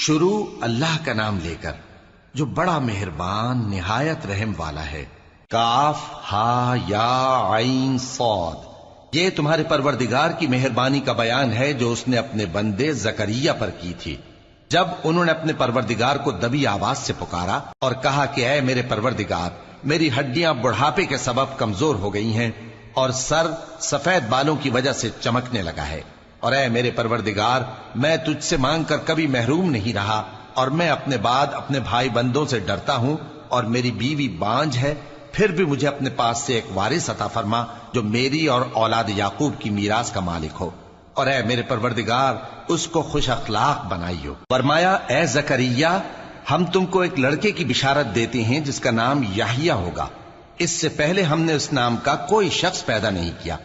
شروع اللہ کا نام لے کر جو بڑا مہربان نہایت رحم والا ہے۔ کاف ہا یا عین صاد، یہ تمہارے پروردگار کی مہربانی کا بیان ہے جو اس نے اپنے بندے زکریا پر کی تھی جب انہوں نے اپنے پروردگار کو دبی آواز سے پکارا اور کہا کہ اے میرے پروردگار، میری ہڈیاں بڑھاپے کے سبب کمزور ہو گئی ہیں اور سر سفید بالوں کی وجہ سے چمکنے لگا ہے، اور اے میرے پروردگار، میں تجھ سے مانگ کر کبھی محروم نہیں رہا، اور میں اپنے بعد اپنے بھائی بندوں سے ڈرتا ہوں، اور میری بیوی بانجھ ہے، پھر بھی مجھے اپنے پاس سے ایک وارث عطا فرما جو میری اور اولاد یعقوب کی میراث کا مالک ہو، اور اے میرے پروردگار اس کو خوش اخلاق بنائیو۔ فرمایا اے زکریا، ہم تم کو ایک لڑکے کی بشارت دیتے ہیں جس کا نام یحییٰ ہوگا، اس سے پہلے ہم نے اس نام کا کوئی شخص پیدا نہیں کیا۔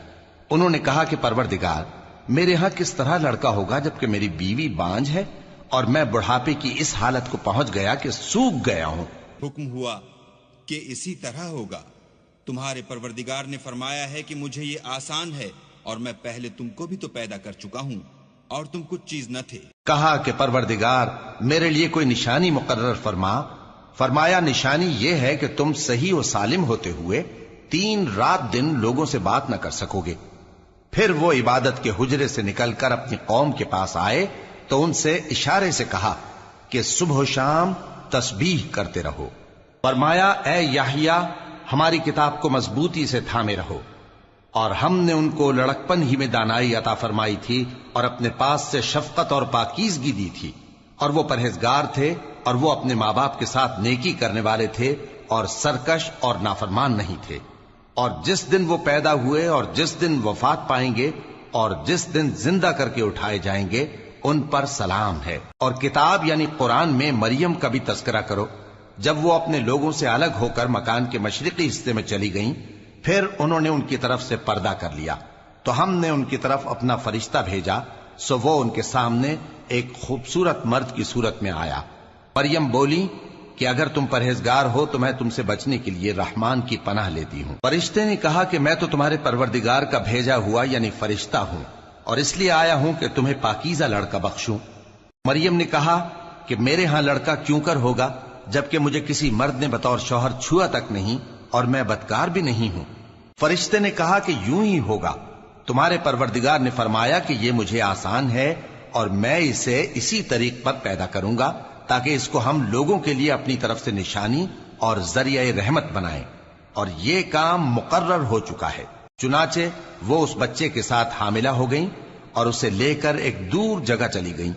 انہوں نے کہا کہ پروردگار، میرے ہاں کس طرح لڑکا ہوگا جبکہ میری بیوی بانجھ ہے اور میں بڑھاپے کی اس حالت کو پہنچ گیا کہ سوکھ گیا ہوں۔ حکم ہوا کہ اسی طرح ہوگا، تمہارے پروردگار نے فرمایا ہے کہ مجھے یہ آسان ہے، اور میں پہلے تم کو بھی تو پیدا کر چکا ہوں اور تم کچھ چیز نہ تھے۔ کہا کہ پروردگار میرے لیے کوئی نشانی مقرر فرما۔ فرمایا نشانی یہ ہے کہ تم صحیح و سالم ہوتے ہوئے 3 رات دن لوگوں سے بات نہ کر سکو گے۔ پھر وہ عبادت کے حجرے سے نکل کر اپنی قوم کے پاس آئے تو ان سے اشارے سے کہا کہ صبح و شام تسبیح کرتے رہو۔ فرمایا اے یحییٰ، ہماری کتاب کو مضبوطی سے تھامے رہو، اور ہم نے ان کو لڑکپن ہی میں دانائی عطا فرمائی تھی اور اپنے پاس سے شفقت اور پاکیزگی دی تھی، اور وہ پرہیزگار تھے اور وہ اپنے ماں باپ کے ساتھ نیکی کرنے والے تھے اور سرکش اور نافرمان نہیں تھے۔ اور جس دن وہ پیدا ہوئے اور جس دن وفات پائیں گے اور جس دن زندہ کر کے اٹھائے جائیں گے ان پر سلام ہے۔ اور کتاب یعنی قرآن میں مریم کا بھی تذکرہ کرو، جب وہ اپنے لوگوں سے الگ ہو کر مکان کے مشرقی حصے میں چلی گئیں، پھر انہوں نے ان کی طرف سے پردہ کر لیا تو ہم نے ان کی طرف اپنا فرشتہ بھیجا، سو وہ ان کے سامنے ایک خوبصورت مرد کی صورت میں آیا۔ مریم بولی کہ اگر تم پرہیزگار ہو تو میں تم سے بچنے کے لیے رحمان کی پناہ لیتی ہوں۔ فرشتے نے کہا کہ میں تو تمہارے پروردگار کا بھیجا ہوا یعنی فرشتہ ہوں، اور اس لیے آیا ہوں کہ تمہیں پاکیزہ لڑکا بخشوں۔ مریم نے کہا کہ میرے ہاں لڑکا کیوں کر ہوگا جبکہ مجھے کسی مرد نے بطور شوہر چھوا تک نہیں اور میں بدکار بھی نہیں ہوں۔ فرشتے نے کہا کہ یوں ہی ہوگا، تمہارے پروردگار نے فرمایا کہ یہ مجھے آسان ہے اور میں اسے اسی طریق پر پیدا کروں گا تاکہ اس کو ہم لوگوں کے لیے اپنی طرف سے نشانی اور ذریعہ رحمت بنائیں، اور یہ کام مقرر ہو چکا ہے۔ چنانچہ وہ اس بچے کے ساتھ حاملہ ہو گئیں اور اسے لے کر ایک دور جگہ چلی گئیں۔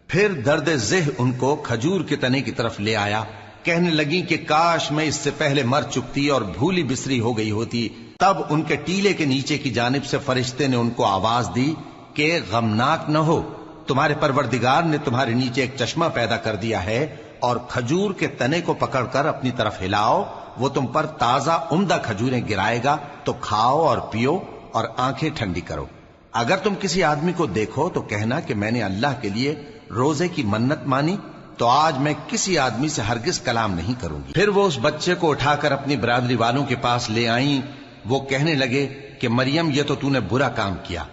پھر درد ذہ ان کو کھجور کے تنے کی طرف لے آیا، کہنے لگیں کہ کاش میں اس سے پہلے مر چکتی اور بھولی بسری ہو گئی ہوتی۔ تب ان کے ٹیلے کے نیچے کی جانب سے فرشتے نے ان کو آواز دی کہ غمناک نہ ہو، تمہارے پروردگار نے تمہارے نیچے ایک چشمہ پیدا کر دیا ہے، اور کھجور کے تنے کو پکڑ کر اپنی طرف ہلاؤ، وہ تم پر تازہ عمدہ کھجوریں گرائے گا، تو کھاؤ اور پیو اور آنکھیں ٹھنڈی کرو۔ اگر تم کسی آدمی کو دیکھو تو کہنا کہ میں نے اللہ کے لیے روزے کی منت مانی، تو آج میں کسی آدمی سے ہرگز کلام نہیں کروں گی۔ پھر وہ اس بچے کو اٹھا کر اپنی برادری والوں کے پاس لے آئیں۔ وہ کہنے لگے کہ مریم یہ تو نے برا کام کیا،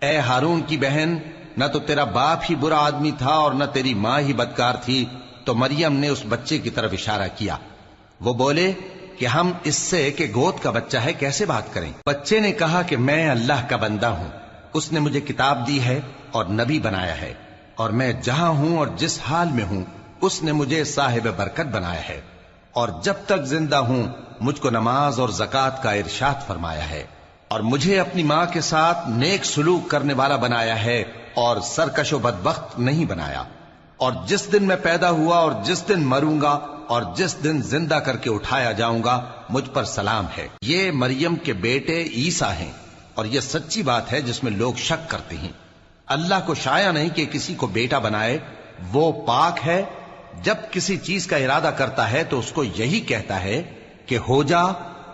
اے ہارون کی بہن، نہ تو تیرا باپ ہی برا آدمی تھا اور نہ تیری ماں ہی بدکار تھی۔ تو مریم نے اس بچے کی طرف اشارہ کیا۔ وہ بولے کہ ہم اس سے کہ گود کا بچہ ہے کیسے بات کریں؟ بچے نے کہا کہ میں اللہ کا بندہ ہوں، اس نے مجھے کتاب دی ہے اور نبی بنایا ہے، اور میں جہاں ہوں اور جس حال میں ہوں اس نے مجھے صاحب برکت بنایا ہے، اور جب تک زندہ ہوں مجھ کو نماز اور زکوٰۃ کا ارشاد فرمایا ہے، اور مجھے اپنی ماں کے ساتھ نیک سلوک کرنے والا بنایا ہے اور سرکش و بدبخت نہیں بنایا، اور جس دن میں پیدا ہوا اور جس دن مروں گا اور جس دن زندہ کر کے اٹھایا جاؤں گا مجھ پر سلام ہے۔ یہ مریم کے بیٹے عیسیٰ ہیں، اور یہ سچی بات ہے جس میں لوگ شک کرتے ہیں۔ اللہ کو شایع نہیں کہ کسی کو بیٹا بنائے، وہ پاک ہے، جب کسی چیز کا ارادہ کرتا ہے تو اس کو یہی کہتا ہے کہ ہو جا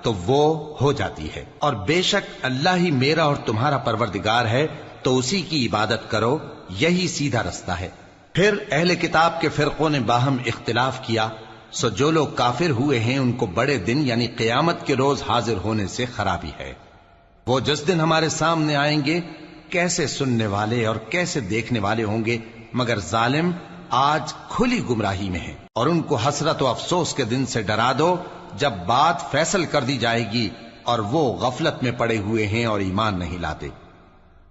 تو وہ ہو جاتی ہے، اور بے شک اللہ ہی میرا اور تمہارا پروردگار ہے، تو اسی کی عبادت کرو، یہی سیدھا رستہ ہے۔ پھر اہل کتاب کے فرقوں نے باہم اختلاف کیا، سو جو لوگ کافر ہوئے ہیں ان کو بڑے دن یعنی قیامت کے روز حاضر ہونے سے خرابی ہے۔ وہ جس دن ہمارے سامنے آئیں گے کیسے سننے والے اور کیسے دیکھنے والے ہوں گے، مگر ظالم آج کھلی گمراہی میں ہیں، اور ان کو حسرت و افسوس کے دن سے ڈرا دو جب بات فیصل کر دی جائے گی اور وہ غفلت میں پڑے ہوئے ہیں اور ایمان نہیں لاتے۔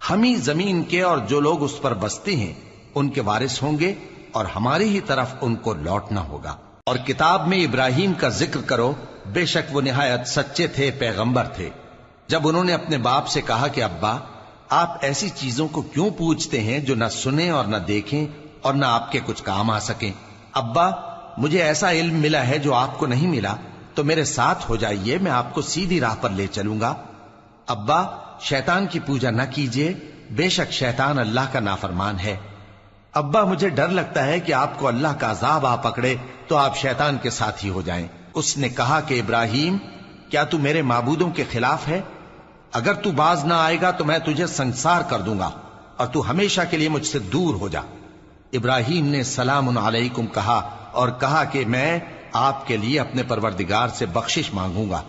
ہم ہی زمین کے اور جو لوگ اس پر بستے ہیں ان کے وارث ہوں گے، اور ہماری ہی طرف ان کو لوٹنا ہوگا۔ اور کتاب میں ابراہیم کا ذکر کرو، بے شک وہ نہایت سچے تھے، پیغمبر تھے۔ جب انہوں نے اپنے باپ سے کہا کہ ابا، آپ ایسی چیزوں کو کیوں پوچھتے ہیں جو نہ سنیں اور نہ دیکھیں اور نہ آپ کے کچھ کام آ سکیں؟ ابا، مجھے ایسا علم ملا ہے جو آپ کو نہیں ملا، تو میرے ساتھ ہو جائیے، میں آپ کو سیدھی راہ پر لے چلوں گا۔ ابا، شیطان کی پوجا نہ کیجیے، بے شک شیطان اللہ کا نافرمان ہے۔ ابا، مجھے ڈر لگتا ہے کہ آپ کو اللہ کا عذاب آ پکڑے تو آپ شیطان کے ساتھی ہو جائیں۔ اس نے کہا کہ ابراہیم، کیا تو میرے معبودوں کے خلاف ہے؟ اگر تو باز نہ آئے گا تو میں تجھے سنسار کر دوں گا اور تو ہمیشہ کے لیے مجھ سے دور ہو جا۔ ابراہیم نے سلام علیکم کہا اور کہا کہ میں آپ کے لیے اپنے پروردگار سے بخشش مانگوں گا،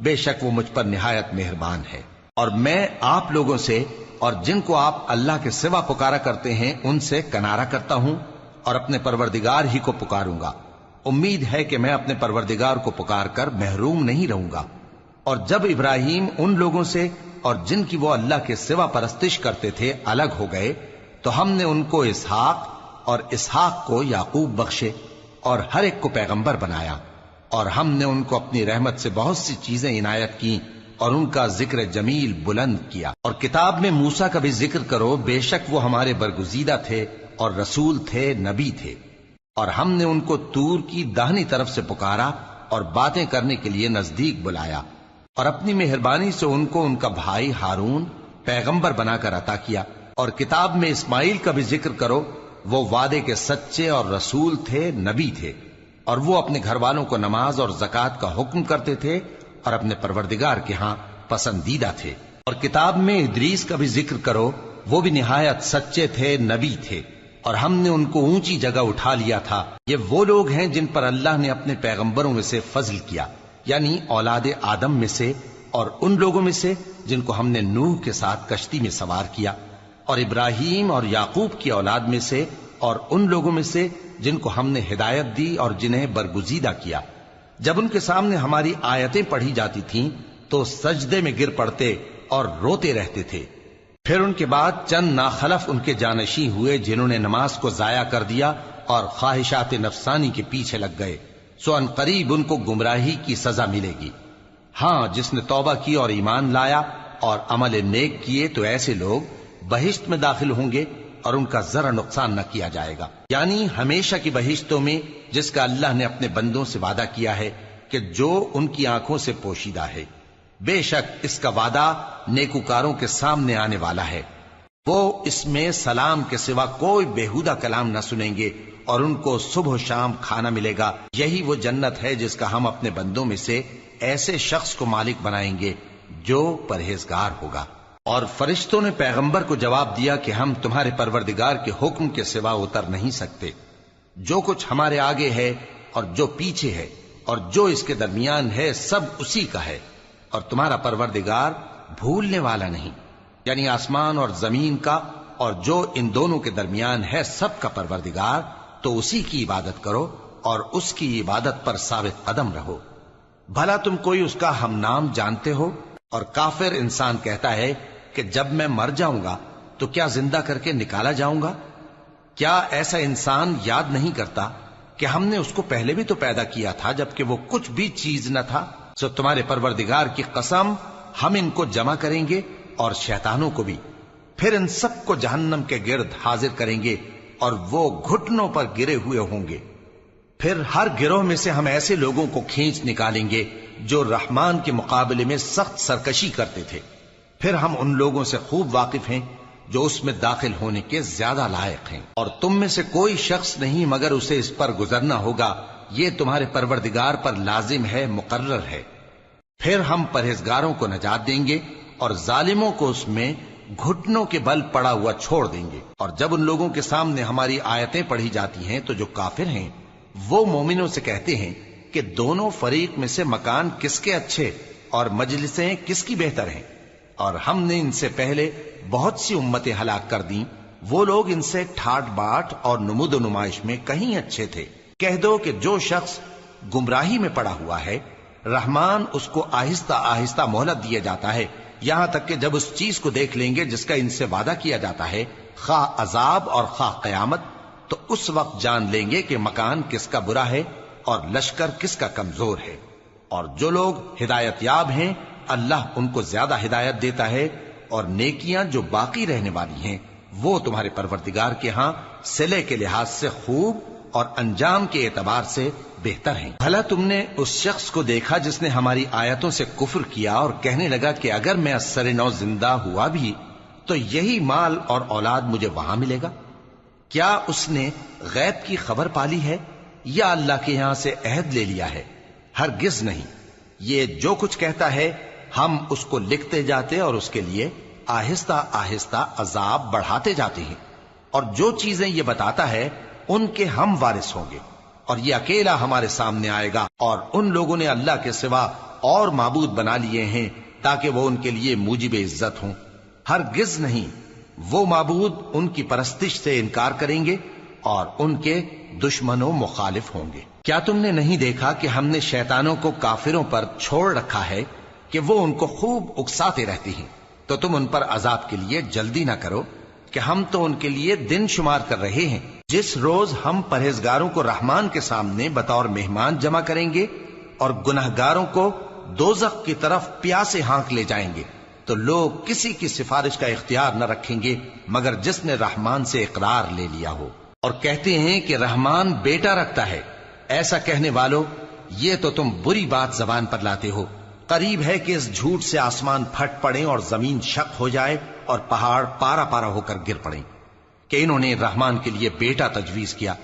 بے شک وہ مجھ پر نہایت مہربان ہے۔ اور میں آپ لوگوں سے اور جن کو آپ اللہ کے سوا پکارا کرتے ہیں ان سے کنارہ کرتا ہوں اور اپنے پروردگار ہی کو پکاروں گا۔ امید ہے کہ میں اپنے پروردگار کو پکار کر محروم نہیں رہوں گا۔ اور جب ابراہیم ان لوگوں سے اور جن کی وہ اللہ کے سوا پرستش کرتے تھے الگ ہو گئے تو ہم نے ان کو اسحاق اور اسحاق کو یعقوب بخشے اور ہر ایک کو پیغمبر بنایا، اور ہم نے ان کو اپنی رحمت سے بہت سی چیزیں عنایت کی اور ان کا ذکر جمیل بلند کیا۔ اور کتاب میں موسیٰ کا بھی ذکر کرو، بے شک وہ ہمارے برگزیدہ تھے اور رسول تھے، نبی تھے، اور ہم نے ان کو طور کی داہنی طرف سے پکارا اور باتیں کرنے کے لیے نزدیک بلایا، اور اپنی مہربانی سے ان کو ان کا بھائی ہارون پیغمبر بنا کر عطا کیا۔ اور کتاب میں اسماعیل کا بھی ذکر کرو، وہ وعدے کے سچے اور رسول تھے، نبی تھے، اور وہ اپنے گھر والوں کو نماز اور زکوٰۃ کا حکم کرتے تھے اور اپنے پروردگار کے ہاں پسندیدہ تھے۔ اور کتاب میں ادریس کا بھی ذکر کرو، وہ بھی نہایت سچے تھے، نبی تھے، اور ہم نے ان کو اونچی جگہ اٹھا لیا تھا۔ یہ وہ لوگ ہیں جن پر اللہ نے اپنے پیغمبروں میں سے فضل کیا، یعنی اولاد آدم میں سے، اور ان لوگوں میں سے جن کو ہم نے نوح کے ساتھ کشتی میں سوار کیا، اور ابراہیم اور یعقوب کی اولاد میں سے، اور ان لوگوں میں سے جن کو ہم نے ہدایت دی اور جنہیں برگزیدہ کیا۔ جب ان کے سامنے ہماری آیتیں پڑھی جاتی تھیں تو سجدے میں گر پڑتے اور روتے رہتے تھے۔ پھر ان کے بعد چند ناخلف ان کے جانشین ہوئے جنہوں نے نماز کو ضائع کر دیا اور خواہشات نفسانی کے پیچھے لگ گئے، سو ان قریب ان کو گمراہی کی سزا ملے گی۔ ہاں، جس نے توبہ کی اور ایمان لایا اور عمل نیک کیے تو ایسے لوگ بہشت میں داخل ہوں گے اور ان کا ذرا نقصان نہ کیا جائے گا، یعنی ہمیشہ کی بہشتوں میں جس کا اللہ نے اپنے بندوں سے وعدہ کیا ہے کہ جو ان کی آنکھوں سے پوشیدہ ہے۔ بے شک اس کا وعدہ نیکوکاروں کے سامنے آنے والا ہے، وہ اس میں سلام کے سوا کوئی بےہودہ کلام نہ سنیں گے اور ان کو صبح و شام کھانا ملے گا۔ یہی وہ جنت ہے جس کا ہم اپنے بندوں میں سے ایسے شخص کو مالک بنائیں گے جو پرہیزگار ہوگا۔ اور فرشتوں نے پیغمبر کو جواب دیا کہ ہم تمہارے پروردگار کے حکم کے سوا اتر نہیں سکتے۔ جو کچھ ہمارے آگے ہے اور جو پیچھے ہے اور جو اس کے درمیان ہے سب اسی کا ہے، اور تمہارا پروردگار بھولنے والا نہیں، یعنی آسمان اور زمین کا اور جو ان دونوں کے درمیان ہے سب کا پروردگار، تو اسی کی عبادت کرو اور اس کی عبادت پر ثابت قدم رہو۔ بھلا تم کوئی اس کا ہم نام جانتے ہو؟ اور کافر انسان کہتا ہے کہ جب میں مر جاؤں گا تو کیا زندہ کر کے نکالا جاؤں گا؟ کیا ایسا انسان یاد نہیں کرتا کہ ہم نے اس کو پہلے بھی تو پیدا کیا تھا جبکہ وہ کچھ بھی چیز نہ تھا؟ سو تمہارے پروردگار کی قسم، ہم ان کو جمع کریں گے اور شیطانوں کو بھی، پھر ان سب کو جہنم کے گرد حاضر کریں گے اور وہ گھٹنوں پر گرے ہوئے ہوں گے۔ پھر ہر گروہ میں سے ہم ایسے لوگوں کو کھینچ نکالیں گے جو رحمان کے مقابلے میں سخت سرکشی کرتے تھے، پھر ہم ان لوگوں سے خوب واقف ہیں جو اس میں داخل ہونے کے زیادہ لائق ہیں، اور تم میں سے کوئی شخص نہیں مگر اسے اس پر گزرنا ہوگا، یہ تمہارے پروردگار پر لازم ہے، مقرر ہے۔ پھر ہم پرہیزگاروں کو نجات دیں گے اور ظالموں کو اس میں گھٹنوں کے بل پڑا ہوا چھوڑ دیں گے۔ اور جب ان لوگوں کے سامنے ہماری آیتیں پڑھی جاتی ہیں تو جو کافر ہیں وہ مومنوں سے کہتے ہیں کہ دونوں فریق میں سے مکان کس کے اچھے اور مجلسیں کس کی بہتر ہیں، اور ہم نے ان سے پہلے بہت سی امتیں ہلاک کر دیں وہ لوگ ان سے ٹھاٹ باٹ اور نمود و نمائش میں کہیں اچھے تھے۔ کہہ دو کہ جو شخص گمراہی میں پڑا ہوا ہے، رحمان اس کو آہستہ آہستہ مہلت دیا جاتا ہے، یہاں تک کہ جب اس چیز کو دیکھ لیں گے جس کا ان سے وعدہ کیا جاتا ہے، خواہ عذاب اور خواہ قیامت، تو اس وقت جان لیں گے کہ مکان کس کا برا ہے اور لشکر کس کا کمزور ہے۔ اور جو لوگ ہدایت یاب ہیں اللہ ان کو زیادہ ہدایت دیتا ہے، اور نیکیاں جو باقی رہنے والی ہیں وہ تمہارے پروردگار کے ہاں صلے کے لحاظ سے خوب اور انجام کے اعتبار سے بہتر ہیں۔ بھلا تم نے اس شخص کو دیکھا جس نے ہماری آیتوں سے کفر کیا اور کہنے لگا کہ اگر میں اثر نو زندہ ہوا بھی تو یہی مال اور اولاد مجھے وہاں ملے گا؟ کیا اس نے غیب کی خبر پالی ہے یا اللہ کے یہاں سے عہد لے لیا ہے؟ ہرگز نہیں۔ یہ جو کچھ کہتا ہے ہم اس کو لکھتے جاتے اور اس کے لیے آہستہ آہستہ عذاب بڑھاتے جاتے ہیں، اور جو چیزیں یہ بتاتا ہے ان کے ہم وارث ہوں گے، اور یہ اکیلا ہمارے سامنے آئے گا۔ اور ان لوگوں نے اللہ کے سوا اور معبود بنا لیے ہیں تاکہ وہ ان کے لیے موجب عزت ہوں۔ ہرگز نہیں، وہ معبود ان کی پرستش سے انکار کریں گے اور ان کے دشمن و مخالف ہوں گے۔ کیا تم نے نہیں دیکھا کہ ہم نے شیطانوں کو کافروں پر چھوڑ رکھا ہے کہ وہ ان کو خوب اکساتے رہتی ہیں؟ تو تم ان پر عذاب کے لیے جلدی نہ کرو کہ ہم تو ان کے لیے دن شمار کر رہے ہیں۔ جس روز ہم پرہیزگاروں کو رحمان کے سامنے بطور مہمان جمع کریں گے اور گنہگاروں کو دوزخ کی طرف پیاسے ہانک لے جائیں گے، تو لوگ کسی کی سفارش کا اختیار نہ رکھیں گے مگر جس نے رحمان سے اقرار لے لیا ہو۔ اور کہتے ہیں کہ رحمان بیٹا رکھتا ہے۔ ایسا کہنے والوں، یہ تو تم بری بات زبان پر لاتے ہو۔ قریب ہے کہ اس جھوٹ سے آسمان پھٹ پڑے اور زمین شق ہو جائے اور پہاڑ پارا پارا ہو کر گر پڑیں کہ انہوں نے رحمان کے لیے بیٹا تجویز کیا،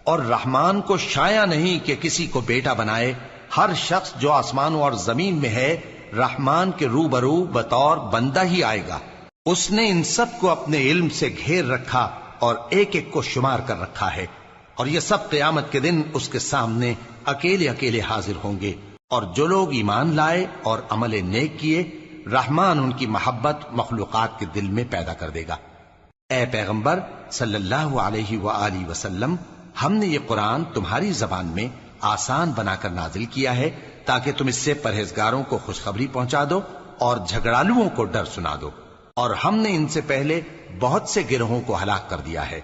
اور رحمان کو شایع نہیں کہ کسی کو بیٹا بنائے۔ ہر شخص جو آسمانوں اور زمین میں ہے رحمان کے روبرو بطور بندہ ہی آئے گا۔ اس نے ان سب کو اپنے علم سے گھیر رکھا اور ایک ایک کو شمار کر رکھا ہے، اور یہ سب قیامت کے دن اس کے سامنے اکیلے اکیلے حاضر ہوں گے۔ اور جو لوگ ایمان لائے اور عمل نیک کیے، رحمان ان کی محبت مخلوقات کے دل میں پیدا کر دے گا۔ اے پیغمبر صلی اللہ علیہ وآلہ وسلم، ہم نے یہ قرآن تمہاری زبان میں آسان بنا کر نازل کیا ہے تاکہ تم اس سے پرہیزگاروں کو خوشخبری پہنچا دو اور جھگڑالوؤں کو ڈر سنا دو۔ اور ہم نے ان سے پہلے بہت سے گروہوں کو ہلاک کر دیا ہے۔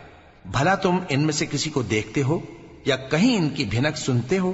بھلا تم ان میں سے کسی کو دیکھتے ہو یا کہیں ان کی بھنک سنتے ہو؟